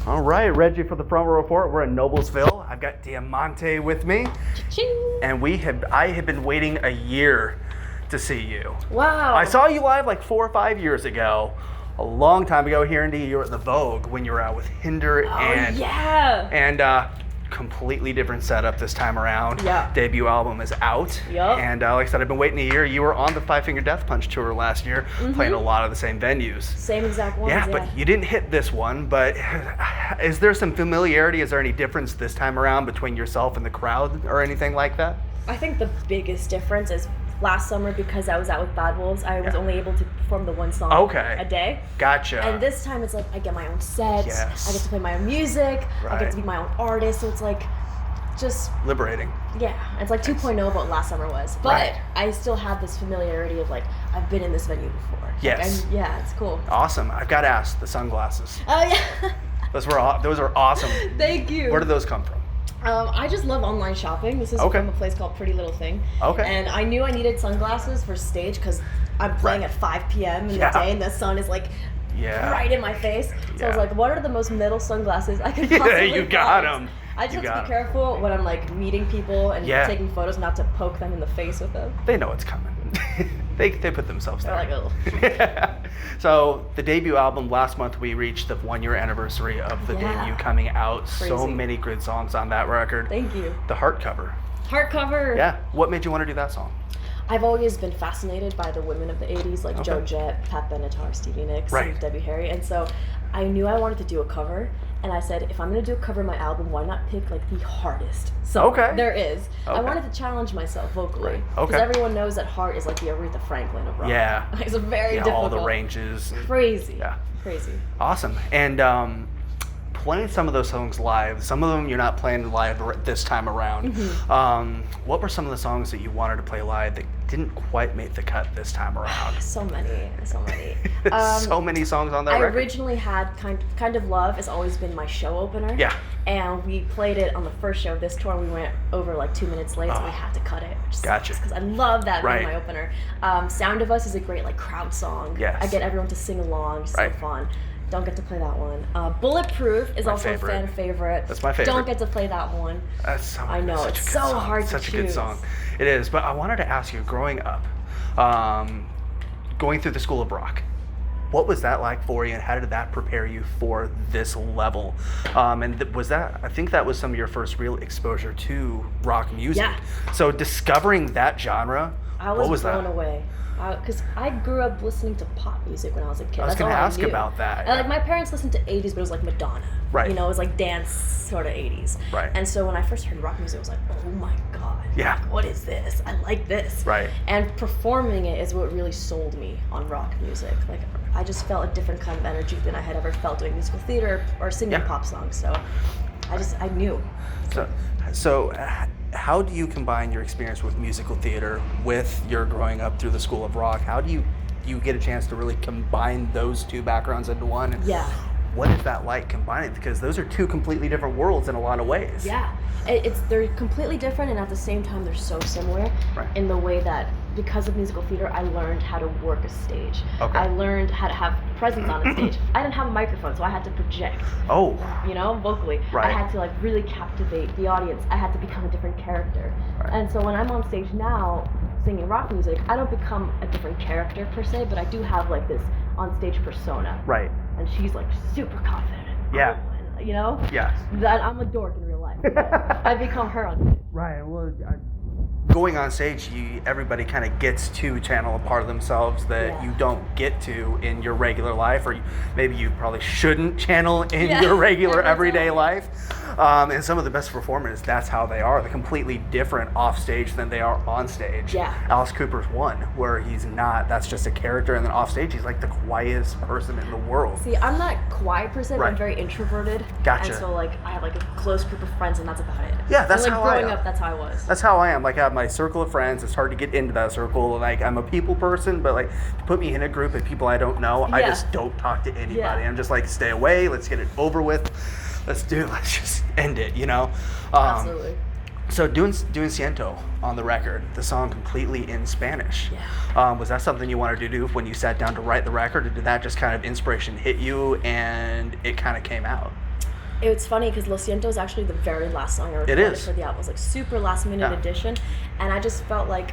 All right, Reggie for the Front Row Report. We're in Noblesville. I've got Diamante with me. Cha-ching. And I have been waiting a year to see you. Wow. I saw you live like 4 or 5 years ago, a long time ago here in you were at the Vogue when you were out with Hinder and completely different setup this time around. Yeah. Debut album is out. Yep. And like I said, I've been waiting a year. You were on the Five Finger Death Punch tour last year, playing a lot of the same venues. Same exact ones. Yeah, but you didn't hit this one. But is there some familiarity? Is there any difference this time around between yourself and the crowd or anything like that? I think the biggest difference is last summer, because I was out with Bad Wolves, I was only able to perform the one song a day. Gotcha. And this time it's like I get my own set, Yes. I get to play my own music, I get to be my own artist, so it's like just liberating. Yeah, it's like 2.0 of what last summer was. But I still have this familiarity of like, I've been in this venue before. Yes. Like, yeah, it's cool. Awesome. I've got to ask, the sunglasses. Oh yeah. Those are awesome. Thank you. Where did those come from? I just love online shopping. This is from a place called Pretty Little Thing. Okay. And I knew I needed sunglasses for stage because I'm playing at 5 p.m. in the day and the sun is like right in my face. So I was like, what are the most metal sunglasses I could possibly you got them. I just have to be careful when I'm like meeting people and taking photos not to poke them in the face with them. They know it's coming. They put themselves there. They're like, oh. So the debut album, last month we reached the 1-year anniversary of the debut coming out. Crazy. So many good songs on that record. Thank you. The Heart cover. Heart cover. Yeah. What made you want to do that song? I've always been fascinated by the women of the 80s, like Joan Jett, Pat Benatar, Stevie Nicks, and Debbie Harry. And so I knew I wanted to do a cover. And I said, if I'm going to do a cover of my album, why not pick like the hardest song there is? I wanted to challenge myself vocally. Because everyone knows that Heart is like the Aretha Franklin of rock. Yeah. It's a very difficult. All the ranges. Crazy. Yeah. Crazy. Awesome. And playing some of those songs live, some of them you're not playing live this time around. What were some of the songs that you wanted to play live that didn't quite make the cut this time around? So many. So many songs on that record. I originally had Kind of Love has always been my show opener. Yeah. And we played it on the first show of this tour. We went over like 2 minutes late, so we had to cut it. Gotcha. Because I love that being my opener. Sound of Us is a great like crowd song. Yes. I get everyone to sing along. It's so fun. Don't get to play that one. Bulletproof is also a fan favorite. That's my favorite. Don't get to play that one. That's so I know, it's so hard to choose. Such a good song. It is, but I wanted to ask you, growing up, going through the School of Rock, what was that like for you, and how did that prepare you for this level? And was that, I think that was some of your first real exposure to rock music. Yeah. So discovering that genre, what was blown that? away. Because I grew up listening to pop music when I was a kid. I was going to ask about that. And, like, my parents listened to 80s, but it was like Madonna. Right. You know, it was like dance sort of 80s. Right. And so when I first heard rock music, I was like, oh my God. Yeah. What is this? I like this. Right. And performing it is what really sold me on rock music. Like, I just felt a different kind of energy than I had ever felt doing musical theater or singing pop songs. So I knew. So how do you combine your experience with musical theater with your growing up through the School of Rock? How do you get a chance to really combine those two backgrounds into one? Yeah. What is that like combining? Because those are two completely different worlds in a lot of ways. Yeah. They're completely different, and at the same time they're so similar in the way that because of musical theater, I learned how to work a stage. I learned how to have presence on a stage. I didn't have a microphone, so I had to project. You know, vocally. I had to like really captivate the audience. I had to become a different character. And so when I'm on stage now singing rock music, I don't become a different character per se, but I do have like this on stage persona. Right. And she's like super confident. Yeah. You know? Yes. That I'm a dork in real life. I become her on stage. Right. Well, going on stage, everybody kind of gets to channel a part of themselves that you don't get to in your regular life, or maybe you probably shouldn't channel in your regular everyday life. And some of the best performers, that's how they are. They're completely different off stage than they are on stage. Yeah. Alice Cooper's one, where he's not, that's just a character, and then off stage he's like the quietest person in the world. See, I'm not quiet per se, but I'm very introverted. Gotcha. And so like I have like a close group of friends, and that's about it. Yeah, that's and, how like, I am. growing up, that's how I was. That's how I am. Like I have my circle of friends. It's hard to get into that circle. Like I'm a people person, but like put me in a group of people I don't know, I just don't talk to anybody. I'm just like, stay away. Let's get it over with. Let's just end it, you know? Absolutely. So doing Siento on the record, the song completely in Spanish. Yeah. Was that something you wanted to do when you sat down to write the record, or did that just kind of inspiration hit you and it kind of came out? It's funny because Lo Siento is actually the very last song I recorded for the album. It was like super last minute addition, and I just felt like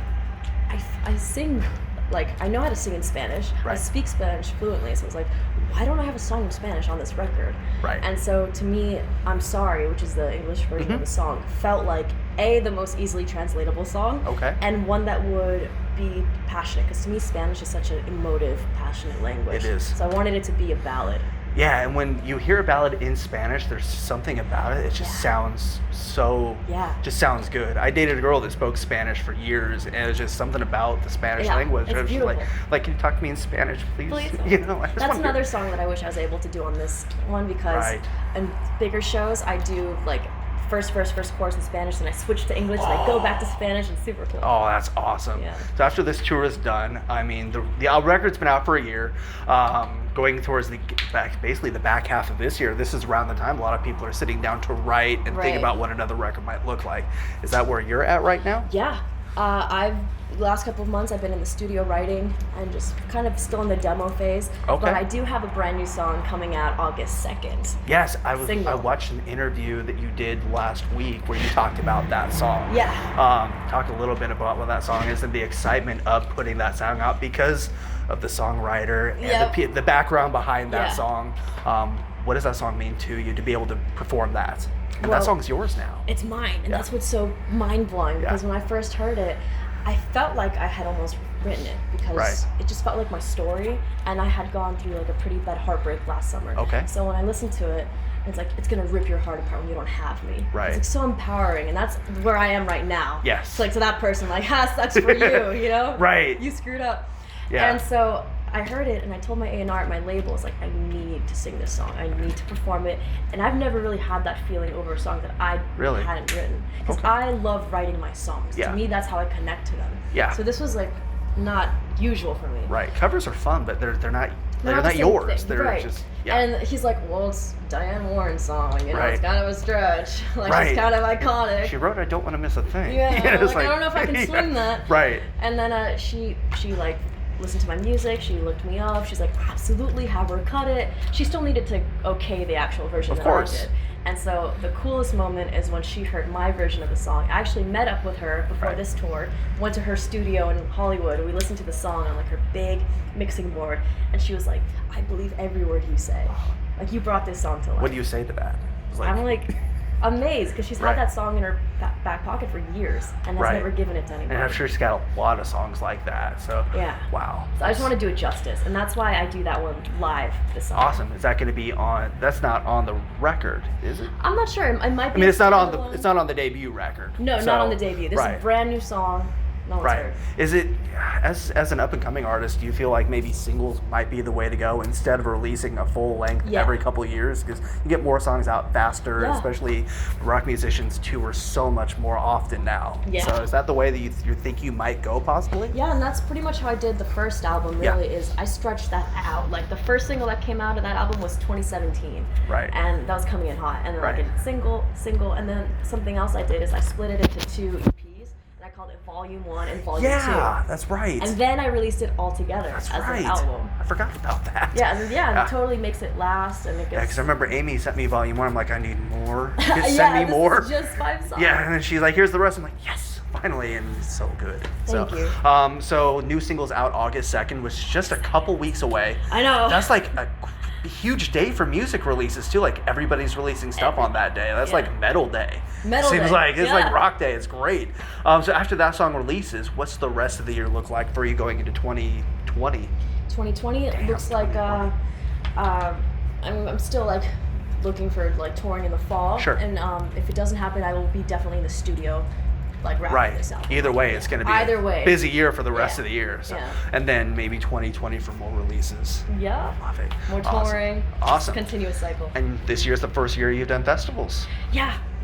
I sing, like I know how to sing in Spanish. I speak Spanish fluently, so I was like, why don't I have a song in Spanish on this record? Right. And so to me, I'm Sorry, which is the English version of the song, felt like the most easily translatable song, and one that would be passionate, because to me Spanish is such an emotive, passionate language. It is. So I wanted it to be a ballad. Yeah, and when you hear a ballad in Spanish, there's something about it. It just sounds so, just sounds good. I dated a girl that spoke Spanish for years, and it was just something about the Spanish language. It's beautiful. Like, can you talk to me in Spanish, please? You know, that's another song that I wish I was able to do on this one, because in bigger shows, I do like first verse, first chorus in Spanish, and I switch to English, and I go back to Spanish, and super cool. Oh, that's awesome. Yeah. So after this tour is done, I mean, the record's been out for a year. Going towards basically the back half of this year, this is around the time a lot of people are sitting down to write and think about what another record might look like. Is that where you're at right now? Yeah. The last couple of months I've been in the studio writing and just kind of still in the demo phase. But I do have a brand new song coming out August 2nd. Yes, I watched an interview that you did last week where you talked about that song. Yeah. Talk a little bit about what that song is and the excitement of putting that song out because of the songwriter and the background behind that song. What does that song mean to you to be able to perform that? And that song's yours now. It's mine, and that's what's so mind-blowing, because when I first heard it, I felt like I had almost written it, because it just felt like my story, and I had gone through like a pretty bad heartbreak last summer. So when I listened to it, it's like, it's gonna rip your heart apart when you don't have me. It's like so empowering, and that's where I am right now. So like to that person, like, sucks for you, you know? You screwed up. And so I heard it, and I told my A&R at my label, it's like, I need to sing this song. I need to perform it. And I've never really had that feeling over a song that I hadn't written. Because I love writing my songs. To me, that's how I connect to them. So this was like not usual for me. Covers are fun, but they're not yours. Thing. They're just And he's like, well, it's Diane Warren's song, you know, it's kind of a stretch. Like, it's kind of iconic. She wrote I Don't Want to Miss a Thing. Yeah, like, I don't know if I can swing that. And then she like listened to my music, she looked me up, she's like, absolutely, have her cut it. She still needed to okay the actual version that I did. And so the coolest moment is when she heard my version of the song. I actually met up with her before this tour, went to her studio in Hollywood, and we listened to the song on like her big mixing board, and she was like, I believe every word you say. Like, you brought this song to life. What do you say to that? I'm like amazed, because she's had that song in her back pocket for years and has never given it to anybody. And I'm sure she's got a lot of songs like that. So wow. So I just want to do it justice, and that's why I do that one live this summer. Awesome. Is that going to be on? That's not on the record, is it? I'm not sure. It might be. I mean, it's not on the debut record. No, not on the debut. This is a brand new song. No one's heard. Is it, as an up-and-coming artist, do you feel like maybe singles might be the way to go instead of releasing a full length every couple of years? Because you get more songs out faster, especially rock musicians tour so much more often now. So is that the way that you think you might go, possibly? Yeah, and that's pretty much how I did the first album, really, is I stretched that out. Like, the first single that came out of that album was 2017. And that was Coming In Hot. And then like a single, and then something else I did is I split it into 2 EPs. I called it Volume 1 and Volume 2. Yeah, that's right. And then I released it all together as an album. I forgot about that. And it totally makes it last. And it gets... because I remember Amy sent me Volume 1. I'm like, I need more. Just send me more. Is just 5 songs. Yeah, and then she's like, here's the rest. I'm like, yes, finally, and it's so good. Thank you. So new singles out August 2nd, which is just a couple weeks away. I know. That's like a huge day for music releases too. Like, everybody's releasing stuff on that day. That's like metal day. Seems like it's like rock day. It's great. So after that song releases, what's the rest of the year look like for you going into 2020? 2020 it looks like I'm still like looking for like touring in the fall. And if it doesn't happen, I will be definitely in the studio. Like this album. Either way, it's going to be a busy year for the rest of the year. So. And then maybe 2020 for more releases. Love it. More touring. Awesome. Continuous cycle. And this year's the first year you've done festivals.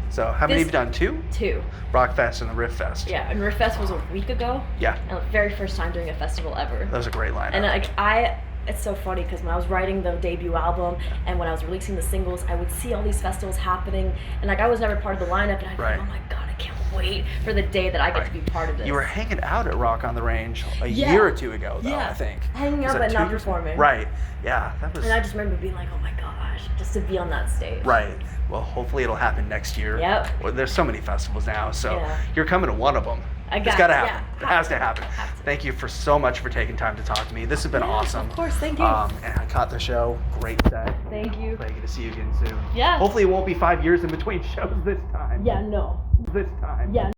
So how many have you done? 2? 2. Rockfest and the Riff Fest. And Riff Fest was a week ago. And the very first time doing a festival ever. That was a great lineup. And it's so funny because when I was writing the debut album and when I was releasing the singles, I would see all these festivals happening, and like I was never part of the lineup, and I'd be like, oh my god, I can't wait for the day that I get to be part of this. You were hanging out at Rock on the Range a year or 2 ago, though, I think. Hanging out but not performing. Yeah, that was. And I just remember being like, oh my gosh, just to be on that stage. Right. Well, hopefully it'll happen next year. Yep. Well, there's so many festivals now, so you're coming to one of them. It's got to happen. It has to happen. Thank you so much for taking time to talk to me. This has been awesome. Of course, thank you. And I caught the show. Great set. Thank you. Hopefully I get to see you again soon. Yeah. Hopefully it won't be 5 years in between shows this time. Yeah, no. This time. Yeah.